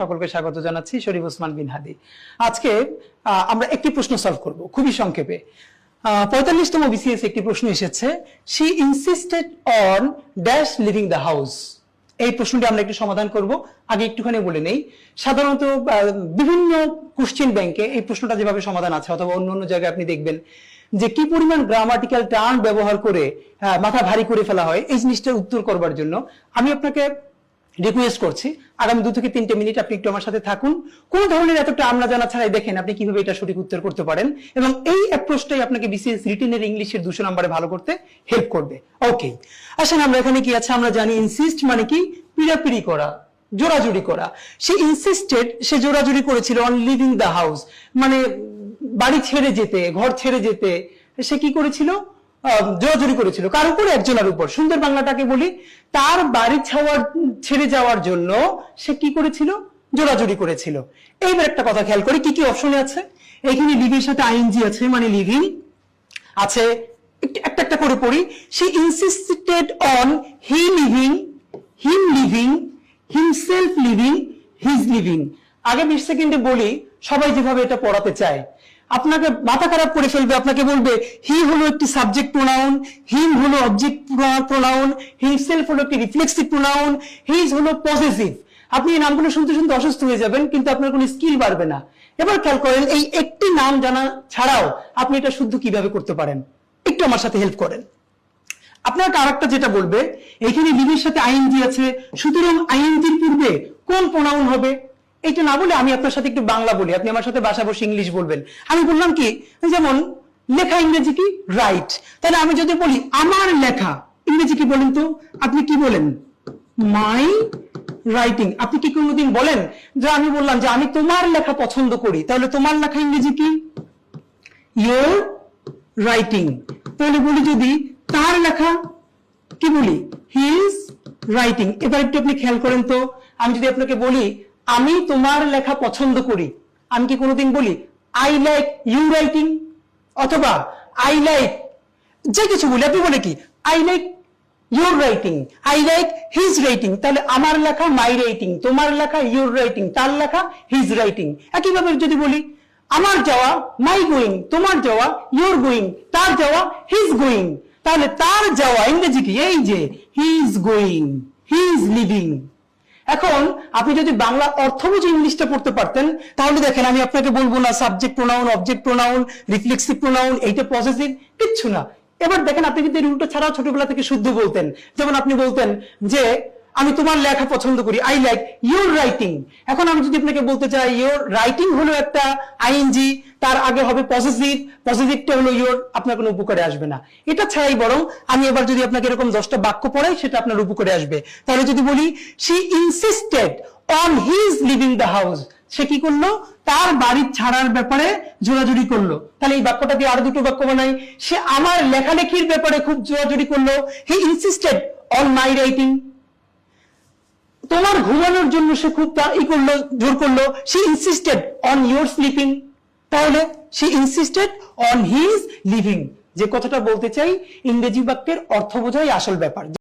সকলকে স্বাগত জানাচ্ছি। শরীফ ওসমান বিন হাদি। আজকে আমরা একটি প্রশ্ন সলভ করব খুবই সংক্ষেপে। 45তম বিসিএস একটি প্রশ্ন এসেছে, she insisted on dash living the house. এই প্রশ্নটি আমরা একটু সমাধান করব। আগে একটুখানি বলে নেই, সাধারণত বিভিন্ন কোশ্চেন ব্যাংকে এই প্রশ্নটা যেভাবে সমাধান আছে অথবা অন্য অন্য জায়গায় আপনি দেখবেন যে কি পরিমাণ গ্রামাটিক্যাল টার্ম ব্যবহার করে মাথা ভারী করে ফেলা হয় এই জিনিসটার উত্তর করবার জন্য আমি আপনাকে রিকোয়েস্ট করছি আগামী 2 থেকে 3 মিনিট আপনি একটু আমার সাথে থাকুন। কোন ধরনের এত টার্ম না জানা ছাড়াই দেখেন আপনি কিভাবে এটা সঠিক উত্তর করতে পারেন, এবং এই অ্যাপ্রোচটাই আপনাকে বিসিএস রিটেনের ইংলিশের 200 নম্বরে ভালো করতে হেল্প করবে। ওকে, আসেন আমরা এখানে কি আছে আমরা জানি। ইনসিস্ট মানে কি? পিড়াপিড়ি করা, জোরাজুরি করা। সে ইনসিস্টেড, সে জোরাজুরি করেছিল অন লিভিং দ্য হাউস, মানে বাড়ি ছেড়ে যেতে, ঘর ছেড়ে যেতে সে কি করেছিল? জোরাজুরি করেছিল। কার উপর? একজনের উপর। সুন্দর বাংলাটাকে বলি, তার বাড়ি ছেড়ে যাওয়ার জন্য সে কি করেছিল? জোরাজুরি করেছিল। এইবার একটা কথা খেয়াল করি কি কি অপশনে আছে। এখানে লিভিং সাথে আইএনজি আছে, মানে লিভিং আছে। একটা একটা করে পড়ি। সে insisted on he living, him living, himself living, his living. আগে 20 সেকেন্ডে বলি, সবাই যেভাবে এটা পড়াতে চায় আপনাকে মাথা খারাপ করে ফেলবে। আপনাকে বলবে হি হলো একটি সাবজেক্ট প্রোনাউন, হিম হলো অবজেক্ট প্রোনাউন, হিমসেলফ হলো একটি রিফ্লেক্সিভ প্রোনাউন, হিজ হলো পজেসিভ। আপনি এই নামগুলো শুনতে শুনতে অসুস্থ হয়ে যাবেন, কিন্তু আপনার কোনো স্কিল বাড়বে না। এবার খেয়াল করেন, এই একটি নাম জানা ছাড়াও আপনি এটা শুদ্ধ কিভাবে করতে পারেন, একটু আমার সাথে হেল্প করেন। আপনার আরেকটা যেটা বলবে, এখানে লিভির সাথে আইএনজি আছে, সুতরাং আইএনজির পূর্বে কোন প্রোনাউন হবে? এটা না বলে আমি আপনার সাথে একটু বাংলা বলি, আপনি আমার সাথে বাসা বসে ইংলিশ বলবেন। আমি বললাম কি, যেমন লেখা ইংরেজি কি? রাইট। তাহলে আমি যদি বলি আমার লেখা, ইংরেজি কি বলেন তো? আপনি কি বলেন? মাই রাইটিং। আপনি কি কোনোদিন বলেন যে আমি বললাম যে আমি তোমার লেখা পছন্দ করি, তাহলে তোমার লেখা ইংরেজি কি? Your writing. তাহলে বলি যদি তার লেখা, কি বলি? His writing. এবার একটু আপনি খেয়াল করেন তো, আমি যদি আপনাকে বলি আমি তোমার লেখা পছন্দ করি, আমি কি কোনোদিন বলি আই লাইক ইউ রাইটিং? অথবা আই লাইক যে কিছু বলি, আপনি বলে কি I like your writing, I like his writing. তাহলে আমার লেখা মাই রাইটিং, তোমার লেখা ইউর রাইটিং, তার লেখা হিজ রাইটিং। একইভাবে যদি বলি আমার যাওয়া মাই গোয়িং, তোমার যাওয়া ইউর গোয়িং, তার যাওয়া হিজ গোয়িং। তাহলে তার যাওয়া ইংরেজি কি? এই যে he is going, he is living. এখন আপনি যদি বাংলা অর্থ বুঝে ইংলিশটা পড়তে পারতেন, তাহলে দেখেন আমি আপনাকে বলবো না subject pronoun, object pronoun, reflexive pronoun, এইটা পজেসিভ, কিচ্ছু না। এবার দেখেন আপনি যদি উল্টো ছাড়াও ছোটবেলা থেকে শুদ্ধ বলতেন, যেমন আপনি বলতেন যে আমি তোমার লেখা পছন্দ করি, আই লাইক ইউর রাইটিং। এখন আমি যদি আপনাকে বলতে চাই ইউর রাইটিং হলো একটা আইএনজি, তার আগে হবে পজেসিভ, পজেসিভটা হলো ইউর, আপনার কোনো উপকারে আসবে না। এটা ছাড়াই বরং আমি এবার যদি আপনাকে এরকম 10টা বাক্য পড়াই, সেটা আপনার উপকারে আসবে। তাহলে যদি বলি she insisted on his living the house, সে কি করলো? তার বাড়ি ছাড়ার ব্যাপারে জোরাজুরি করলো। তাহলে এই বাক্যটা দিয়ে আরো 2টো বাক্য বানাই। সে আমার লেখালেখির ব্যাপারে খুব জোরাজুরি করলো, he insisted on my writing. তোমার ঘুমানোর জন্য সে খুব করলো, জোর করলো, she insisted on your sleeping. তাহলে she insisted on his living. যে কথাটা বলতে চাই, ইংরেজি বাক্যের অর্থ বোঝাই আসল ব্যাপার।